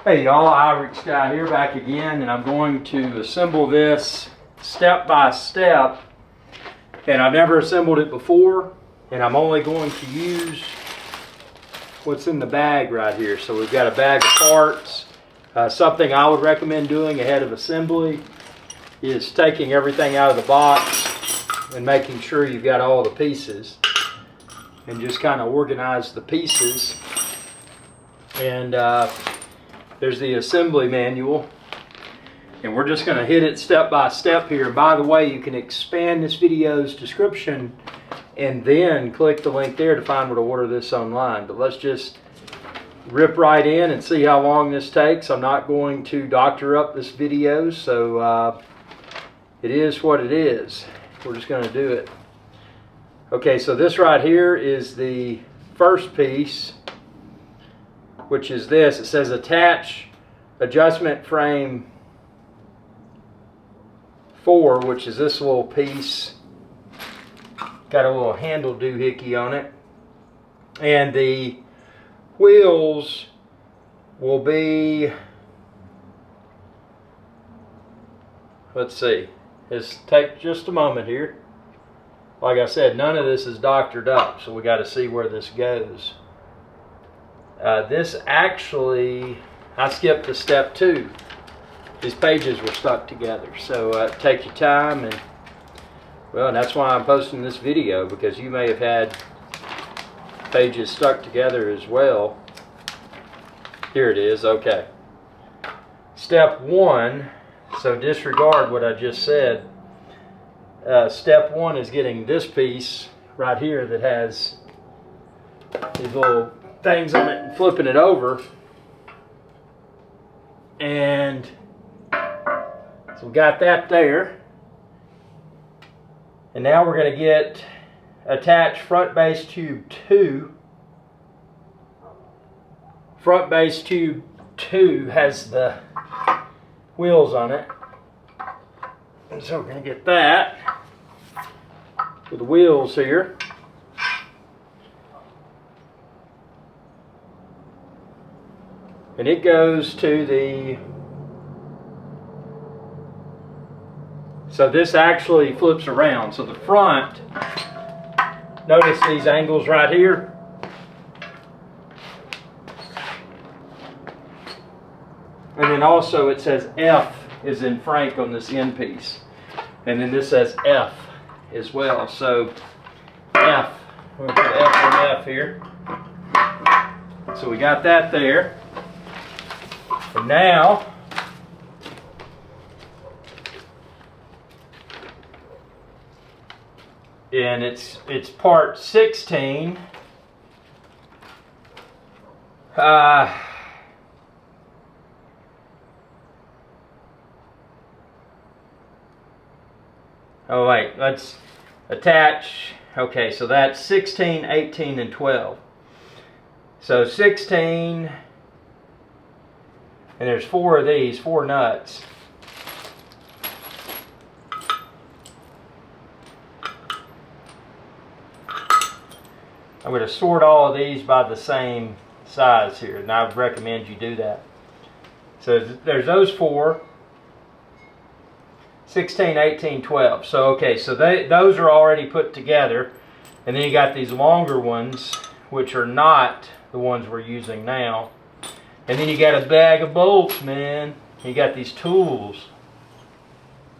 Hey y'all, Irish Guy here back again, and I'm going to assemble this step by step. And I've never assembled it before, and I'm only going to use what's in the bag right here. So we've got a bag of parts. Something I would recommend doing ahead of assembly is taking everything out of the box and making sure you've got all the pieces, and just kind of organize the pieces. And there's the assembly manual, and we're just going to hit it step by step here. And by the way, you can expand this video's description and then click the link there to find where to order this online. But let's just rip right in and see how long this takes. I'm not going to doctor up this video, so it is what it is. We're just going to do it. Okay, so this right here is the first piece, which is this. It says attach adjustment frame 4, which is this little piece. Got a little handle doohickey on it. And the wheels will be, let's see, let's take just a moment here. Like I said, none of this is doctored up, so we got to see where this goes. This actually, I skipped to step 2. These pages were stuck together, so take your time, and well, and that's why I'm posting this video, because you may have had pages stuck together as well. Here it is. Okay. Step 1, so disregard what I just said. Step 1 is getting this piece right here that has these little things on it and flipping it over. And so we got that there. And now we're going to get attached front base tube 2. Front base tube 2 has the wheels on it. And so we're going to get that with the wheels here. And it goes to the, so this actually flips around. So the front, notice these angles right here. And then also it says F is in Frank on this end piece. And then this says F as well. So F, we'll put F on F here. So we got that there. And now, and it's part 16. Oh wait, let's attach. Okay, so that's 16, 18, and 12. So 16. And there's 4 of these, 4 nuts. I'm going to sort all of these by the same size here, and I would recommend you do that. So there's those 4, 16, 18, 12. So okay, so those are already put together. And then you got these longer ones, which are not the ones we're using now. And then you got a bag of bolts, man. You got these tools.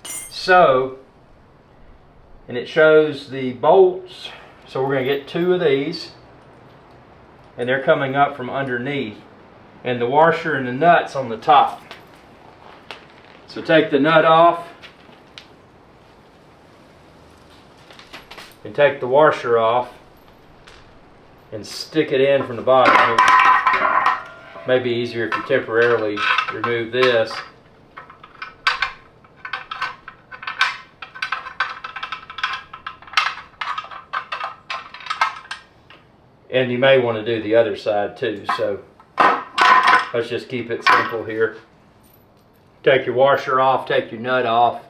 So, and it shows the bolts. So we're going to get 2 of these. And they're coming up from underneath. And the washer and the nuts on the top. So take the nut off. And take the washer off. And stick it in from the bottom. Maybe easier if you temporarily remove this. And you may want to do the other side too, so let's just keep it simple here. Take your washer off, take your nut off.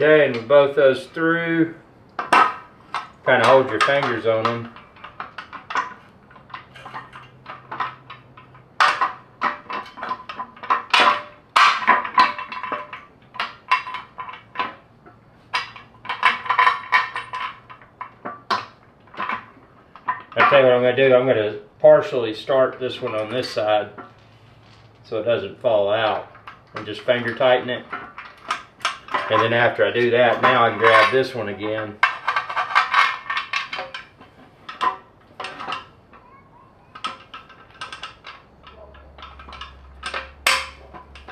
Okay, and with both those through, kind of hold your fingers on them. I'll tell you what I'm going to do. I'm going to partially start this one on this side so it doesn't fall out, and just finger tighten it. And then after I do that, now I can grab this one again.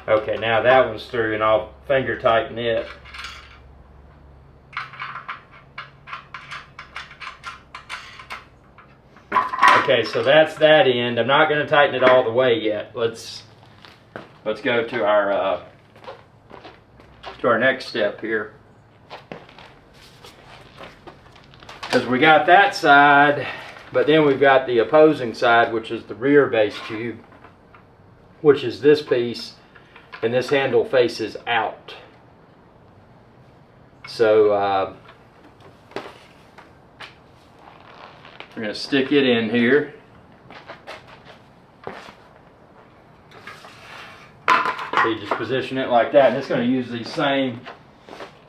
Okay, now that one's through, and I'll finger tighten it. Okay, so that's that end. I'm not going to tighten it all the way yet. Let's go to our next step here. Because we got that side, but then we've got the opposing side, which is the rear base tube, which is this piece, and this handle faces out. So we're going to stick it in here. So you just position it like that, and it's going to use these same,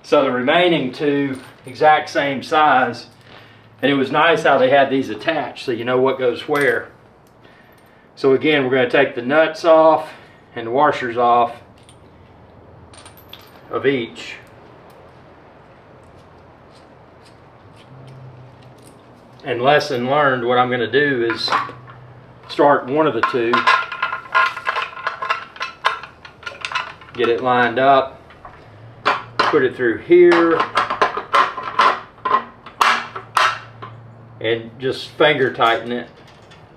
so the remaining two exact same size. And it was nice how they had these attached so you know what goes where. So again, we're going to take the nuts off and the washers off of each. And lesson learned, what I'm going to do is start one of the two, get it lined up, put it through here, and just finger tighten it,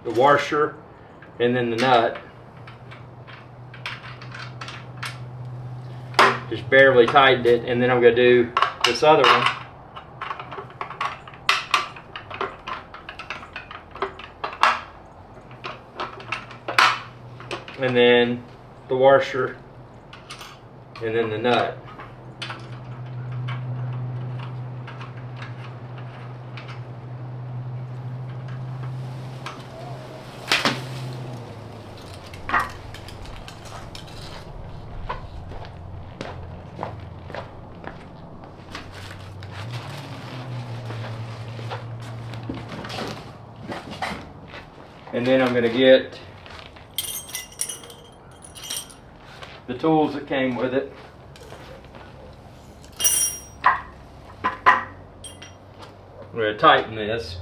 the washer and then the nut. Just barely tightened it, and then I'm going to do this other one. And then the washer, and then the nut. And then I'm going to get the tools that came with it. I'm going to tighten this.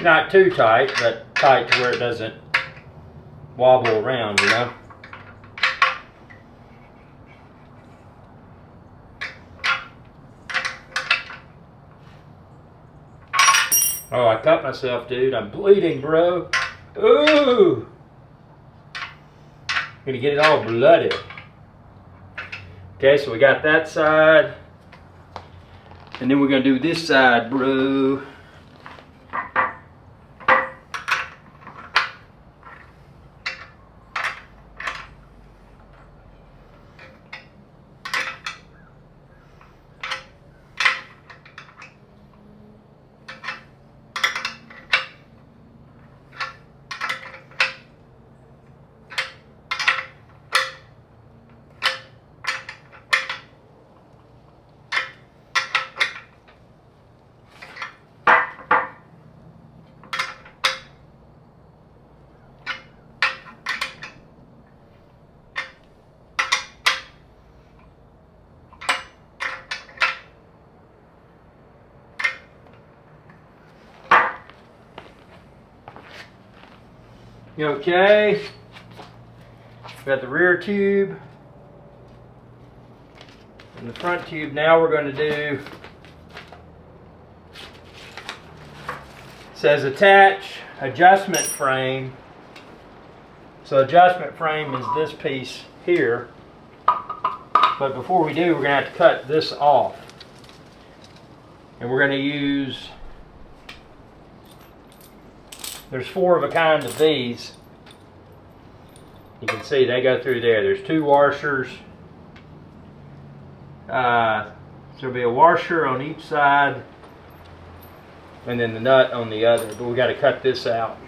Not too tight, but tight to where it doesn't wobble around, you know. Oh, I cut myself, dude. I'm bleeding, bro. Ooh! Gonna get it all bloody. Okay, so we got that side. And then we're gonna do this side, bro. Okay, got the rear tube and the front tube. Now we're going to do, it says attach adjustment frame. So adjustment frame is this piece here. But before we do, we're going to have to cut this off. And we're going to use, there's 4 of a kind of these. You can see they go through there. There's 2 washers. So there'll be a washer on each side and then the nut on the other. But we got to cut this out.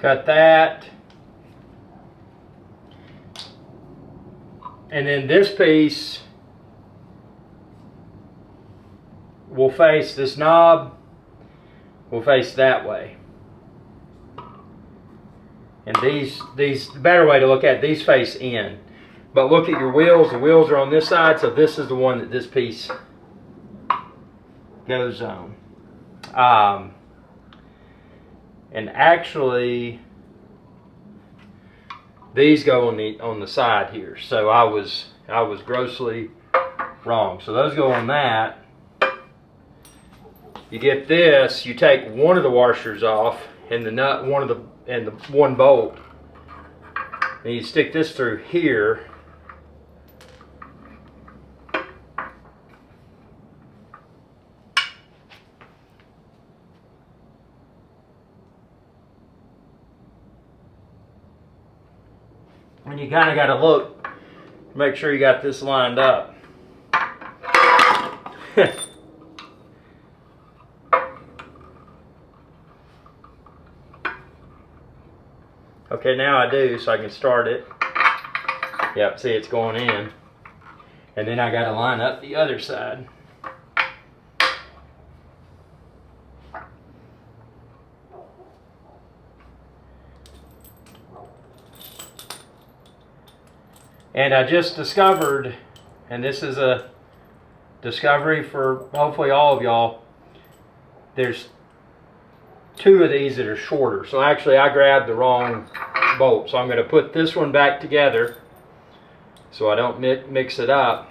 Cut that. And then this piece will face, this knob will face that way. And these, the better way to look at it, these face in. But look at your wheels, the wheels are on this side, so this is the one that this piece goes on. And actually, these go on the side here. So I was grossly wrong. So those go on that. You get this. You take one of the washers off, and the nut, and the one bolt, and you stick this through here. And you kind of got to look, make sure you got this lined up. Okay, now I do, so I can start it. Yep, see it's going in. And then I got to line up the other side. And I just discovered, and this is a discovery for hopefully all of y'all, there's 2 of these that are shorter. So actually I grabbed the wrong bolt. So I'm going to put this one back together so I don't mix it up,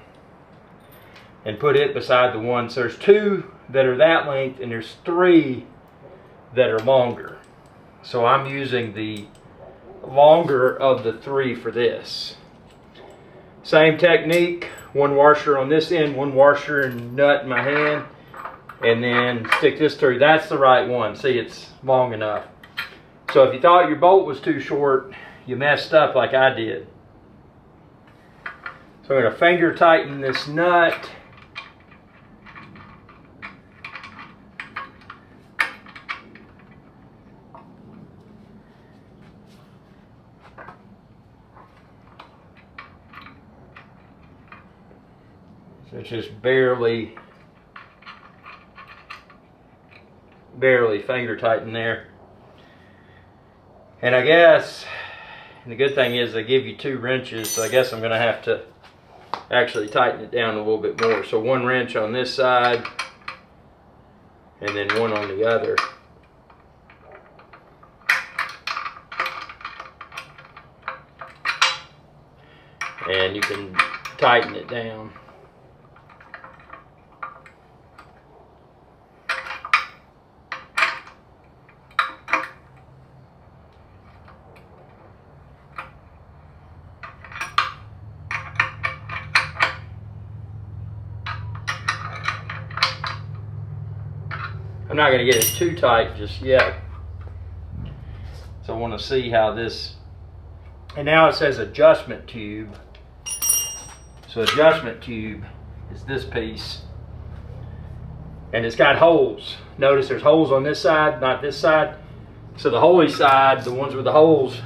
and put it beside the one. So there's 2 that are that length, and there's 3 that are longer. So I'm using the longer of the 3 for this. Same technique, 1 washer on this end, 1 washer and nut in my hand, and then stick this through. That's the right one. See, it's long enough. So if you thought your bolt was too short, you messed up like I did. So I'm going to finger tighten this nut. So it's just barely finger tighten there. And I guess, and the good thing is they give you 2 wrenches, so I guess I'm going to have to actually tighten it down a little bit more. So 1 wrench on this side, and then 1 on the other. And you can tighten it down. I'm not going to get it too tight just yet. So I want to see how this, and now it says adjustment tube. So adjustment tube is this piece. And it's got holes. Notice there's holes on this side, not this side. So the holy side, the ones with the holes,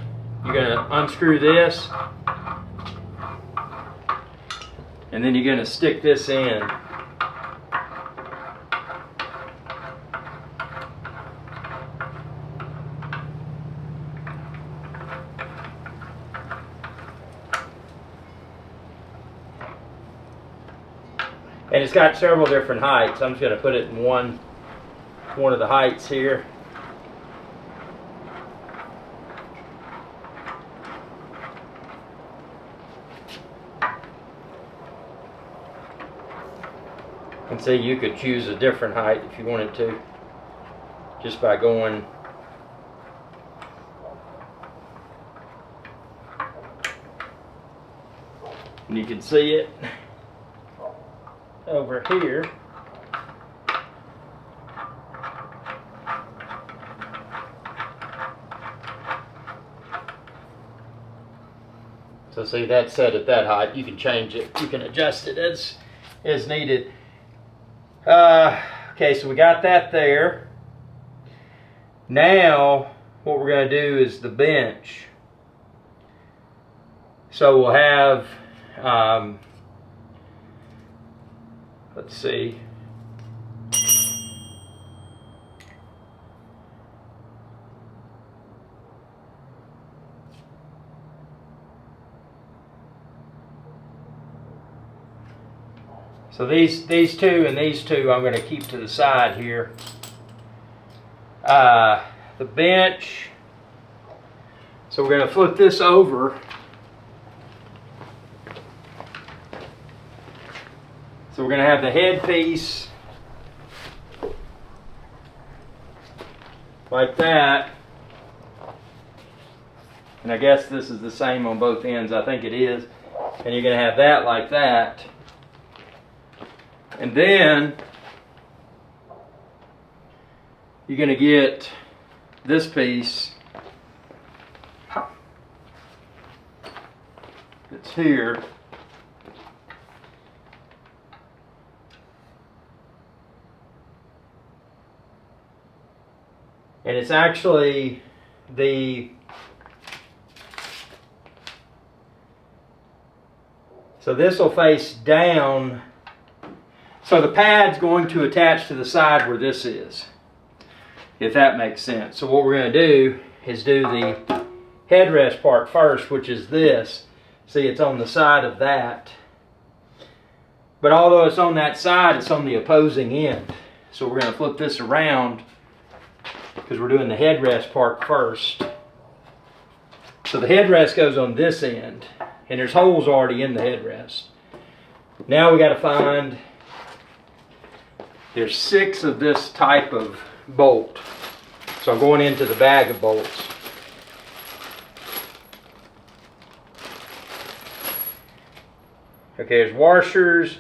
you're going to unscrew this. And then you're going to stick this in. And it's got several different heights. I'm just going to put it in one one of the heights here. And see, you could choose a different height if you wanted to, just by going and you can see it over here. So see, that's set at that height. You can change it, you can adjust it as needed. Okay, so we got that there. Now what we're going to do is the bench. So we'll have let's see, so these two and these two I'm going to keep to the side here. The bench, so we're going to flip this over. So we're going to have the headpiece like that. And I guess this is the same on both ends. I think it is. And you're going to have that like that. And then you're going to get this piece that's here. And it's actually so this will face down. So the pad's going to attach to the side where this is, if that makes sense. So what we're going to do is do the headrest part first, which is this. See, it's on the side of that. But although it's on that side, it's on the opposing end. So we're going to flip this around, because we're doing the headrest part first. So the headrest goes on this end, and there's holes already in the headrest. Now we got to find, there's 6 of this type of bolt. So I'm going into the bag of bolts. Okay, there's washers.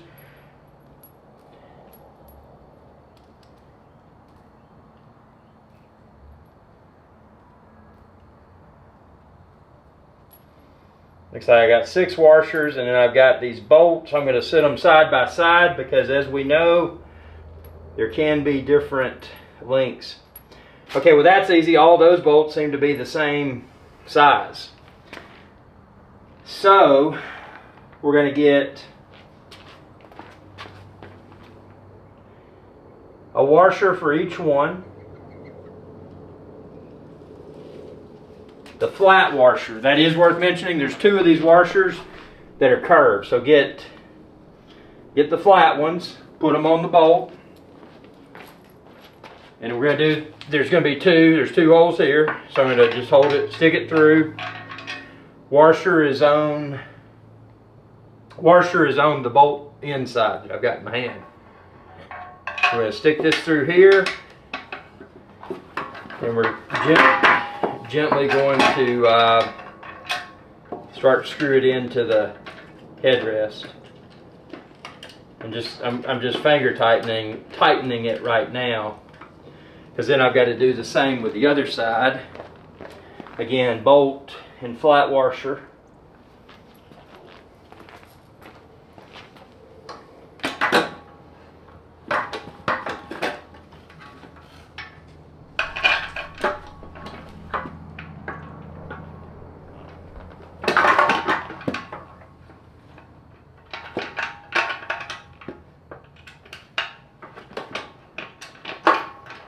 Looks like I got 6 washers, and then I've got these bolts. I'm going to sit them side by side because, as we know, there can be different lengths. Okay, well that's easy. All those bolts seem to be the same size. So we're going to get a washer for each one. The flat washer, that is worth mentioning. There's 2 of these washers that are curved. So get the flat ones, put them on the bolt. And we're going to do, there's going to be 2, there's 2 holes here. So I'm going to just hold it, stick it through. Washer is on the bolt inside that I've got in my hand. We're going to stick this through here. And we're gently going to start to screw it into the headrest. And I'm just finger tightening it right now, because then I've got to do the same with the other side. Again, bolt and flat washer.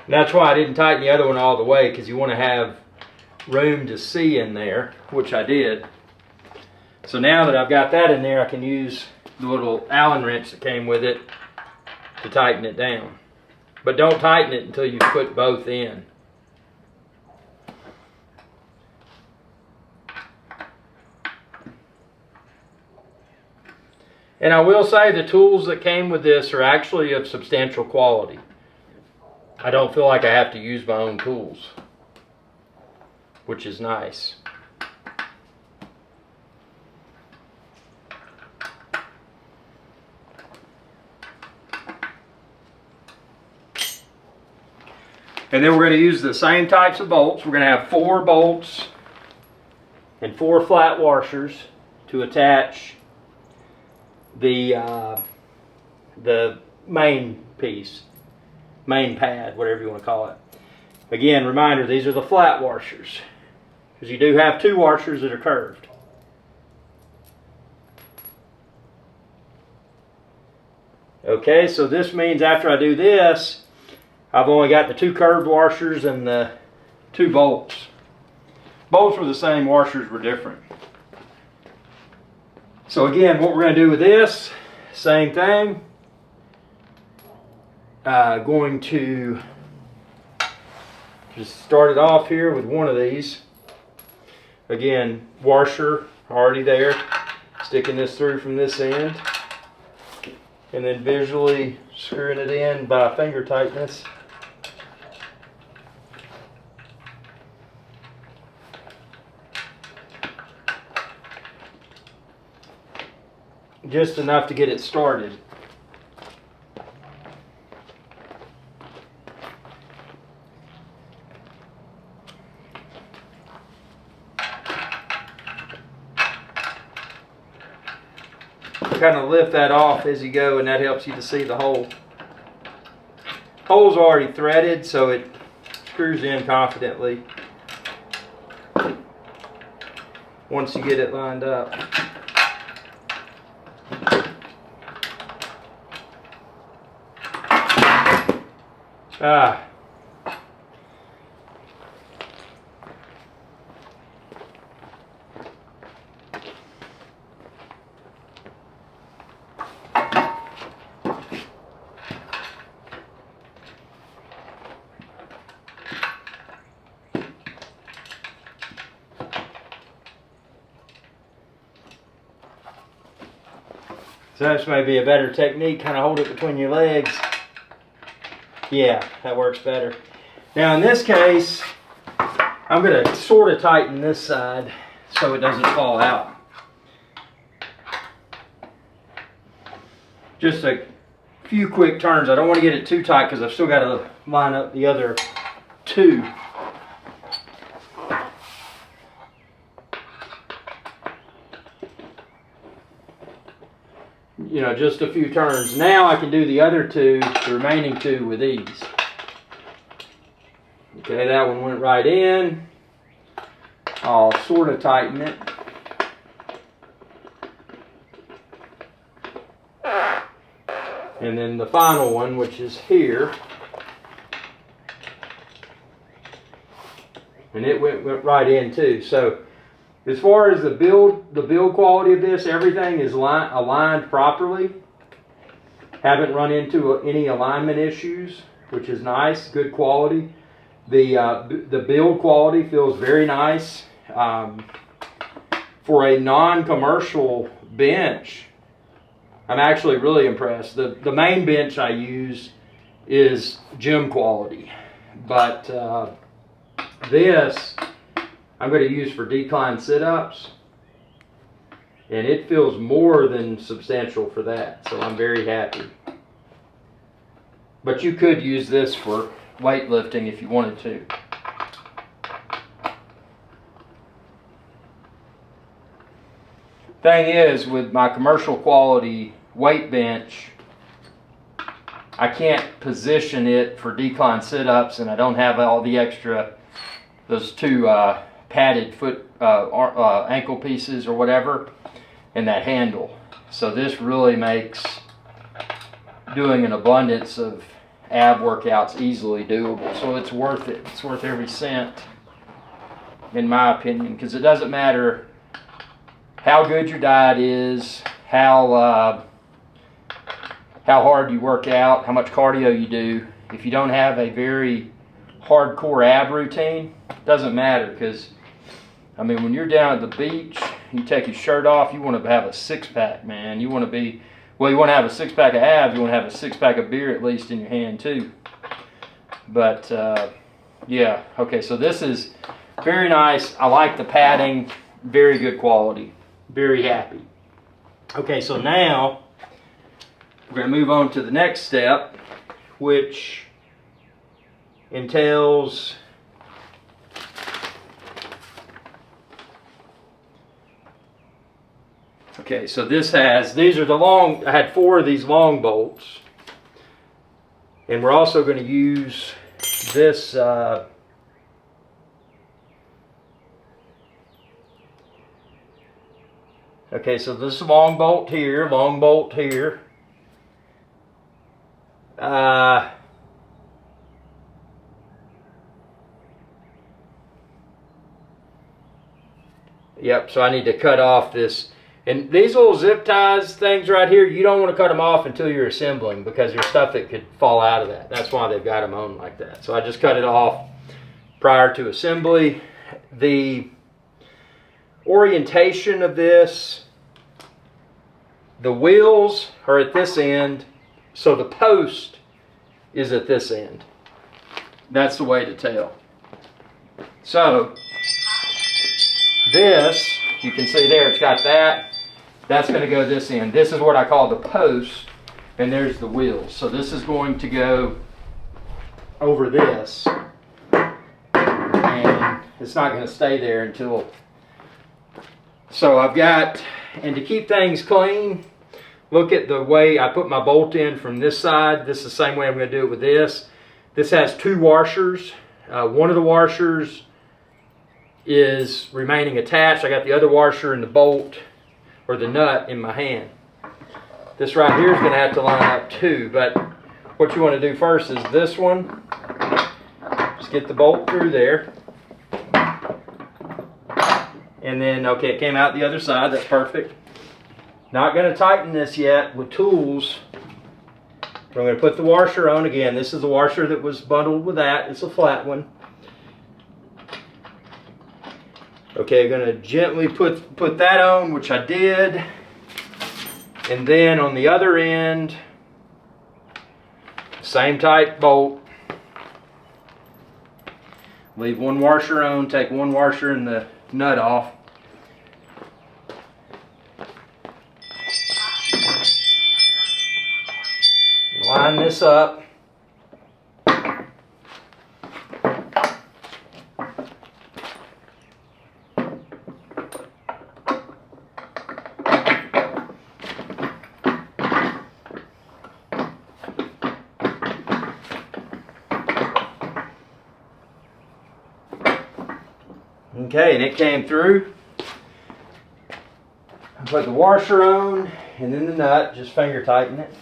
That's why I didn't tighten the other one all the way, because you want to have room to see in there, which I did. So now that I've got that in there, I can use the little Allen wrench that came with it to tighten it down. But don't tighten it until you put both in. And I will say the tools that came with this are actually of substantial quality. I don't feel like I have to use my own tools, which is nice. And then we're going to use the same types of bolts. We're going to have 4 bolts and 4 flat washers to attach the main piece, main pad, whatever you want to call it. Again, reminder, these are the flat washers, because you do have 2 washers that are curved. Okay, so this means after I do this, I've only got the 2 curved washers and the 2 bolts. Bolts were the same, washers were different. So again, what we're going to do with this, same thing. Going to just start it off here with one of these. Again, washer already there. Sticking this through from this end. And then visually screwing it in by finger tightness. Just enough to get it started. Kind of lift that off as you go, and that helps you to see the hole. Hole's already threaded, so it screws in confidently once you get it lined up. So this may be a better technique, kind of hold it between your legs. Yeah, that works better. Now in this case, I'm going to sort of tighten this side so it doesn't fall out. Just a few quick turns. I don't want to get it too tight because I've still got to line up the other 2. You know, just a few turns. Now I can do the other 2, the remaining 2 with ease. Okay, that one went right in. I'll sort of tighten it. And then the final one, which is here. And it went right in too. So as far as the build quality of this, everything is aligned properly. Haven't run into any alignment issues, which is nice, good quality. The build quality feels very nice. For a non-commercial bench, I'm actually really impressed. The main bench I use is gym quality, but this I'm going to use for decline sit-ups, and it feels more than substantial for that, so I'm very happy. But you could use this for weightlifting if you wanted to. Thing is, with my commercial quality weight bench, I can't position it for decline sit-ups, and I don't have all the extra, those 2 padded foot ankle pieces or whatever, and that handle. So this really makes doing an abundance of ab workouts easily doable. So it's worth it. It's worth every cent, in my opinion, because it doesn't matter how good your diet is, how hard you work out, how much cardio you do. if you don't have a very hardcore ab routine, doesn't matter, because I mean, when you're down at the beach, you take your shirt off, you want to have a six-pack, man. You want to be, well, you want to have a six-pack of abs, you want to have a six-pack of beer at least in your hand too. But yeah, okay, so this is very nice. I like the padding, very good quality, very happy. Okay, so now we're going to move on to the next step, which entails okay, so this has, these are the long, I had 4 of these long bolts, and we're also going to use this okay, so this long bolt here, long bolt here. Yep, so I need to cut off this. And these little zip ties things right here, you don't want to cut them off until you're assembling, because there's stuff that could fall out of that. That's why they've got them on like that. So I just cut it off prior to assembly. The orientation of this, the wheels are at this end, so the post is at this end. That's the way to tell. So this, you can see there, it's got that. That's going to go this end. This is what I call the post, and there's the wheels. So this is going to go over this, and it's not going to stay there until. So I've got, and to keep things clean, look at the way I put my bolt in from this side. This is the same way I'm going to do it with this. This has 2 washers. One of the washers is remaining attached. I got the other washer and the bolt, or the nut, in my hand. This right here is going to have to line up too, but what you want to do first is this one. Just get the bolt through there. And then, okay, it came out the other side. That's perfect. Not going to tighten this yet with tools. I'm going to put the washer on again. This is the washer that was bundled with that. It's a flat one. Okay, I'm going to gently put that on, which I did. And then on the other end, same type bolt. Leave one washer on, take one washer and the nut off. Line this up. Okay, and it came through. I put the washer on and then the nut, just finger tighten it.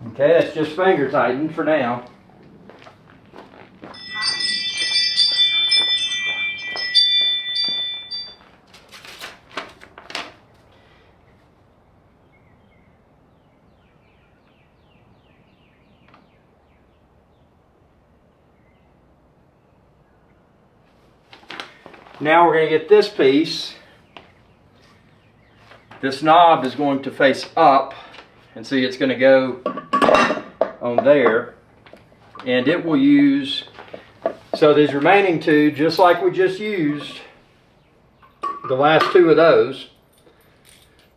Okay, that's just finger tightened for now. Now we're going to get this piece. This knob is going to face up, and see it's going to go on there, and it will use, so these remaining 2, just like we just used, the last 2 of those,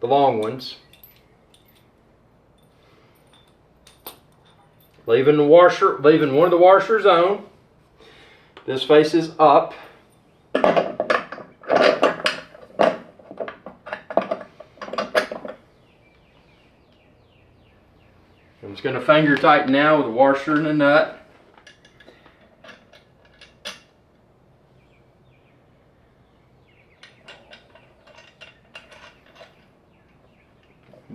the long ones, leaving one of the washers on. This faces up. I'm just going to finger tighten now with a washer and a nut.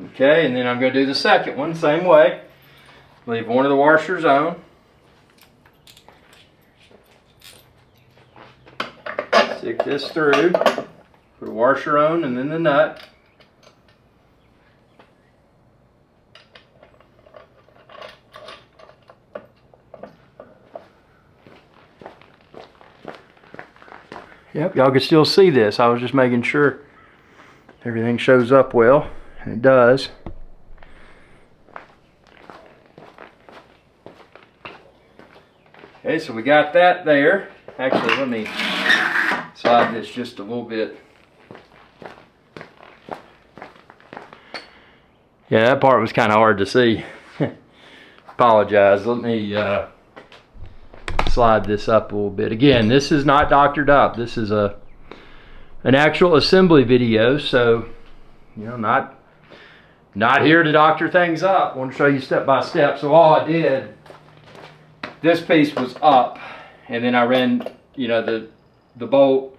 Okay, and then I'm going to do the second one, same way. Leave one of the washers on. Stick this through. Put a washer on and then the nut. Yep, y'all can still see this. I was just making sure everything shows up well, and it does. Okay, so we got that there. Actually, let me slide this just a little bit. Yeah, that part was kind of hard to see. Apologize. Let me slide this up a little bit. Again, this is not doctored up. This is an actual assembly video, so you know, not here to doctor things up. I want to show you step by step. So all I did, this piece was up, and then I ran, you know, the bolt,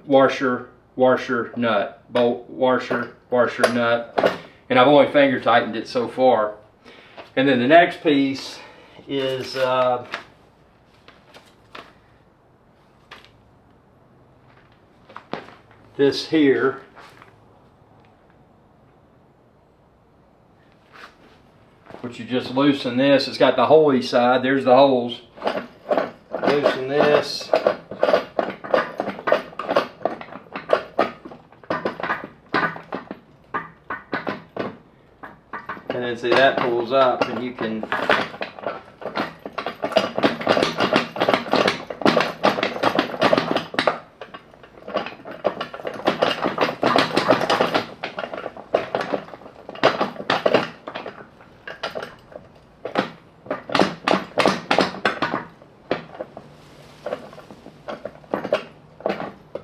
washer, nut, bolt, washer, nut, and I've only finger tightened it so far. And then the next piece is this here. Which you just loosen this. It's got the holey side. There's the holes. Loosen this. And then see, that pulls up and you can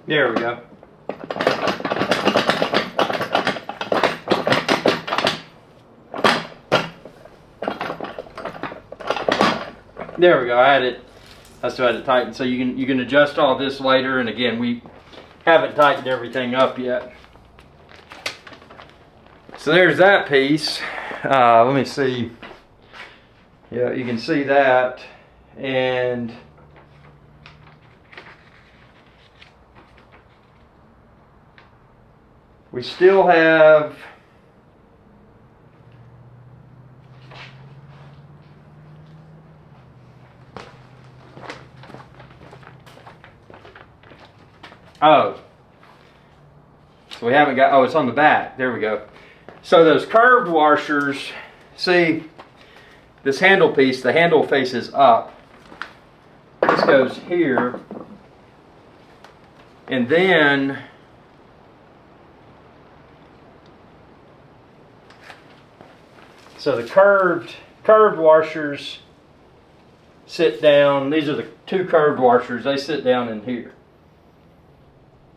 there we go. There we go. I still had it tightened, so you can adjust all this later. And again, we haven't tightened everything up yet. So there's that piece. Let me see. Yeah, you can see that, and we still have so we haven't got, it's on the back. There we go. So those curved washers, see this handle piece, the handle faces up. This goes here, and then so the curved washers sit down. These are the two curved washers. They sit down in here.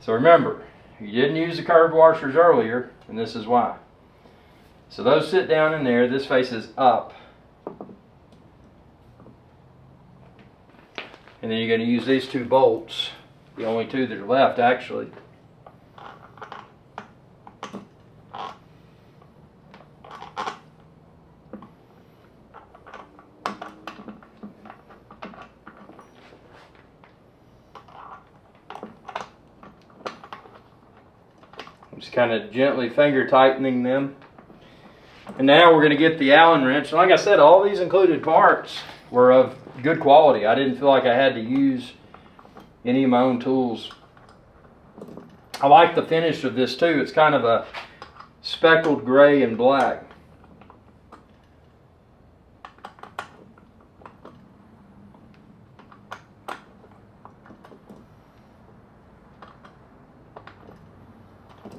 So remember, you didn't use the curved washers earlier, and this is why. So those sit down in there. This faces up. And then you're going to use these two bolts, the only two that are left actually. Just kind of gently finger tightening them. And now we're going to get the Allen wrench. And like I said, all these included parts were of good quality. I didn't feel like I had to use any of my own tools. I like the finish of this too. It's kind of a speckled gray and black.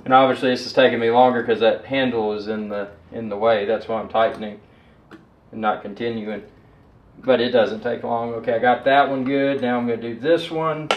And obviously this is taking me longer because that handle is in the way. That's why I'm tightening and not continuing. But it doesn't take long. Okay, I got that one good. Now I'm going to do this one.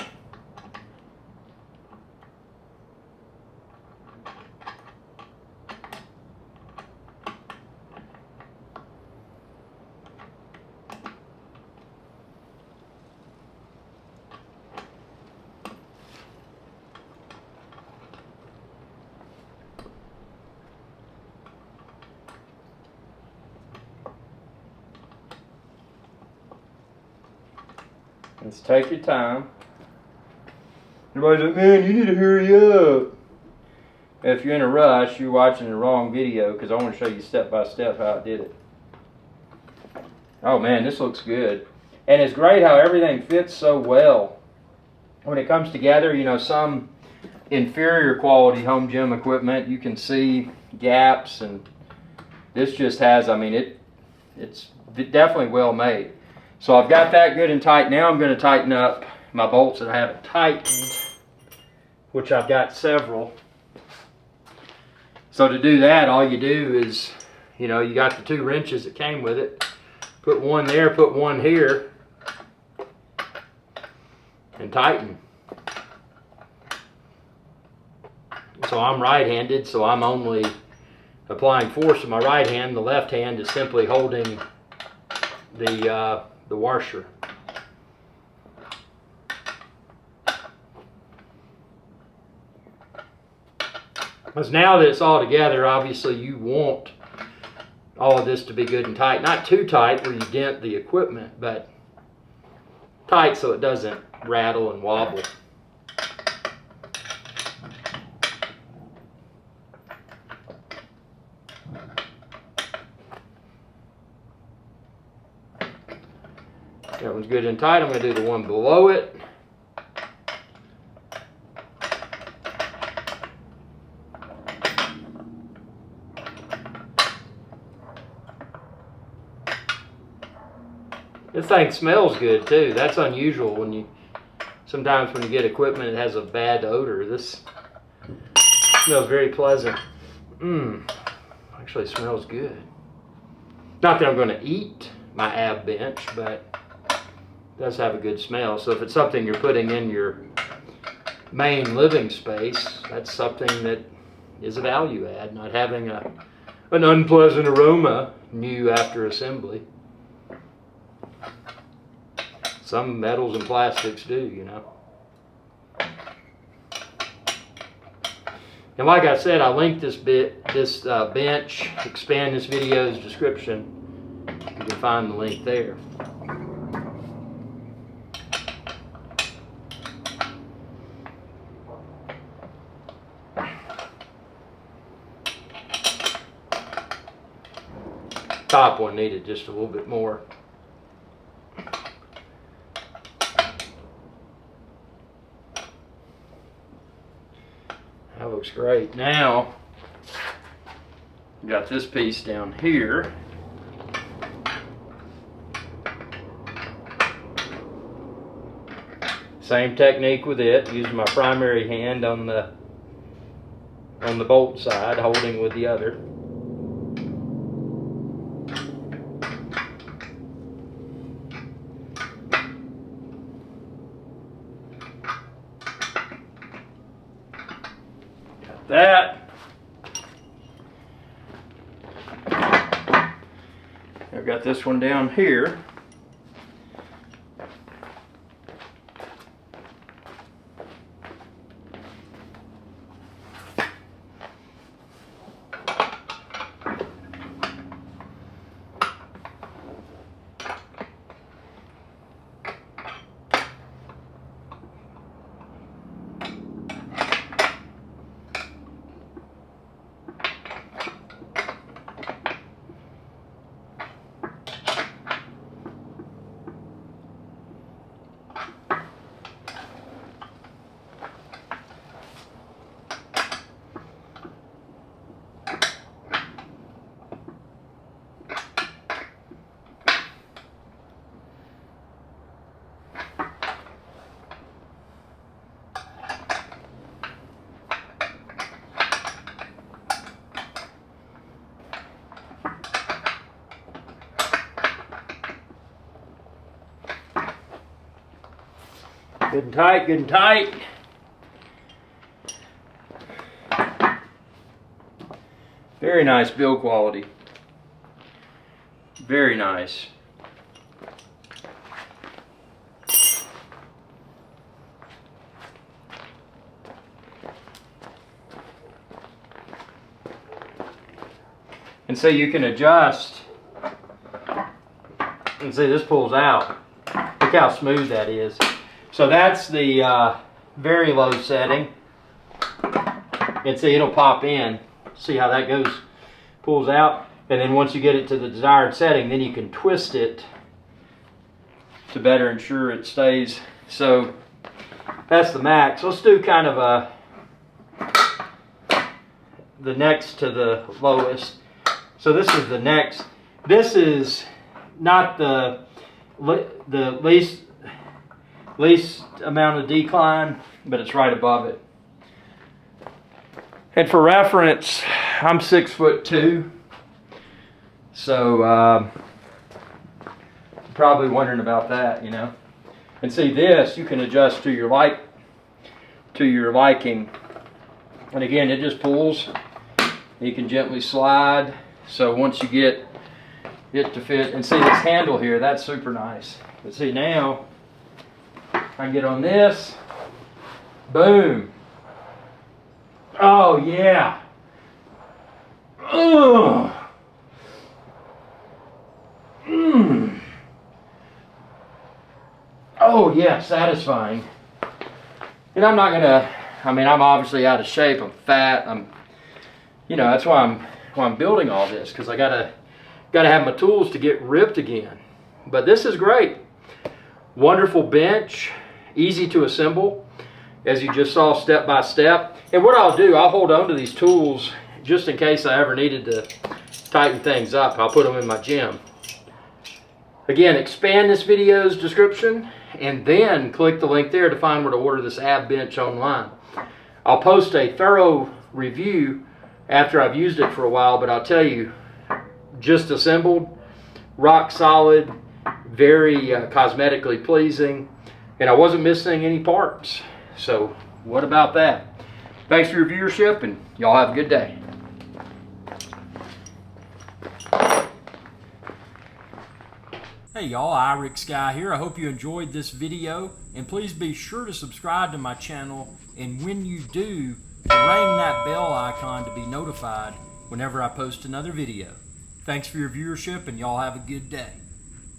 Just take your time. Everybody's like, man, you need to hurry up. If you're in a rush, you're watching the wrong video, because I want to show you step by step how I did it. Oh man, this looks good. And it's great how everything fits so well. When it comes together, you know, some inferior quality home gym equipment, you can see gaps, and this just has, I mean, it's definitely well made. So I've got that good and tight. Now I'm going to tighten up my bolts that I haven't tightened, which I've got several. So to do that, all you do is, you know, you got the 2 wrenches that came with it. Put one there, put one here, and tighten. So I'm right-handed, so I'm only applying force with my right hand. The left hand is simply holding the washer. Because now that it's all together, obviously you want all of this to be good and tight. Not too tight where you dent the equipment, but tight so it doesn't rattle and wobble. That one's good and tight. I'm going to do the one below it. This thing smells good too. That's unusual when you, sometimes when you get equipment it has a bad odor. This smells very pleasant. Actually smells good. Not that I'm going to eat my ab bench, but it does have a good smell. So if it's something you're putting in your main living space, that's something that is a value add, not having an unpleasant aroma new after assembly. Some metals and plastics do, you know. And like I said, I linked this bench, expand this video's description. You can find the link there. Top one needed just a little bit more. That looks great. Now, got this piece down here. Same technique with it, using my primary hand on the bolt side, holding with the other. That. I've got this one down here. Good and tight, good and tight. Very nice build quality. Very nice. And so you can adjust, and see this pulls out. how smooth that is. So that's the very low setting. And see, it'll pop in. See how that goes, pulls out. And then once you get it to the desired setting, then you can twist it to better ensure it stays. So that's the max. Let's do kind of the next to the lowest. So this is the next. This is not the least amount of decline, but it's right above it. And for reference, I'm 6'2", so probably wondering about that, you know. And see, this you can adjust to your liking. And again, it just pulls. You can gently slide. So once you get it to fit, and see this handle here, that's super nice. But see now, I can get on this, boom. Oh yeah. Ugh. Mm. Oh yeah, satisfying. And I'm not gonna, I mean, I'm obviously out of shape, I'm fat, you know, that's why I'm building all this, because I gotta have my tools to get ripped again. But this is great. Wonderful bench, easy to assemble, as you just saw, step by step. And what I'll do, I'll hold on to these tools just in case I ever needed to tighten things up. I'll put them in my gym. Again, expand this video's description and then click the link there to find where to order this ab bench online. I'll post a thorough review after I've used it for a while, but I'll tell you, just assembled, rock solid, very cosmetically pleasing, and I wasn't missing any parts. So what about that? Thanks for your viewership, and y'all have a good day. Hey y'all, Irix Guy here. I hope you enjoyed this video, and please be sure to subscribe to my channel, and when you do, ring that bell icon to be notified whenever I post another video. Thanks for your viewership, and y'all have a good day.